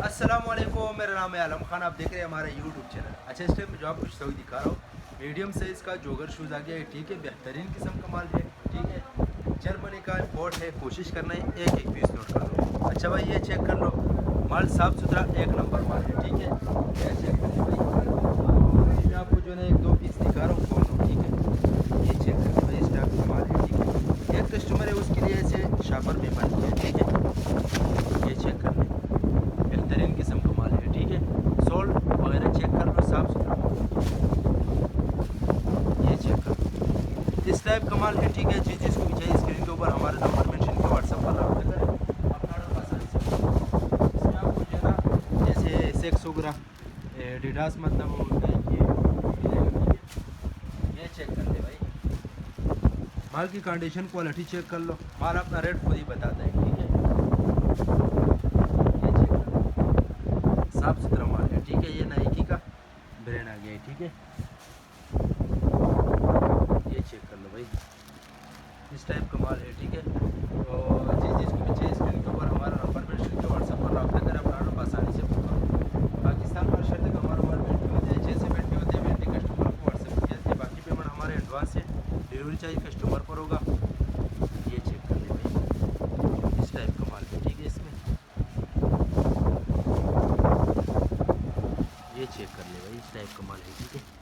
अस्सलाम वालेकुम, मेरा नाम है आलम खान। आप देख रहे हैं हमारा यूट्यूब चैनल। अच्छा, इस टाइम में जो आपको शूज़ दिखा रहा हूँ मीडियम साइज़ का जोगर शूज़ आ गया है, ठीक है। बेहतरीन किस्म का माल है, ठीक है। जर्मनी का इम्पोर्ट है, कोशिश करना है एक एक पीस नोट कर लो। अच्छा भाई, ये चेक कर लो, माल साफ़ सुथरा एक नंबर माल है, ठीक है। ये चेक कर लो भाई, मैं आपको जो है एक दो पीस दिखा रहा हूँ, कौन लो, ठीक है। ये चेक कर लो भाई, इस टाइप का माल है, ठीक है। एक कस्टमर है, उसके लिए ऐसे शापर में बन गया, ठीक है। ये चेक कर लो, बेहतरीन किस्म का माल है, ठीक है। सोल वगैरह चेक कर लो, साफ सुथरा। ये चेक कर लो, इस टाइप का माल है, ठीक है। जिसको भी चाहिए स्क्रीन के ऊपर हमारे नंबर मेंशन के व्हाट्सएप पर रब्ता करें, अपना ऑर्डर आसानी से। इसमें आपको जो है ना जैसे सेक्स वगैरह एडिडास मतलब होता है ये चेक कर ले भाई, माल की कंडीशन क्वालिटी चेक कर लो, माल अपना रेट खुद ही बताता है, ठीक है। साफ सुथरा माल है, ठीक है। ये नाइकी का ब्रांड आ गया है, ठीक है। ये चेक कर लो भाई, इस टाइप का माल है, ठीक है। तो जिसको भी चाहिए स्क्रीन के ऊपर हमारा नंबर मेंशन के व्हाट्सएप पर रब्ता करें, अपना ऑर्डर आसानी से बुक करो। पाकिस्तान पर शर्त तक हमारा माल भेजते होते हैं, जैसे भेजते होते हैं भेजते कस्टमर को व्हाट्सएप पर भेजते हैं। बाकी पेमेंट हमारे एडवांस है, डिलीवरी चार्ज कस्टमर पर होगा। ये चेक कर ले भाई, इस टाइप का माल है, ठीक है। इसमें ये चेक कर ले भाई, इस टाइप का माल है, ठीक है।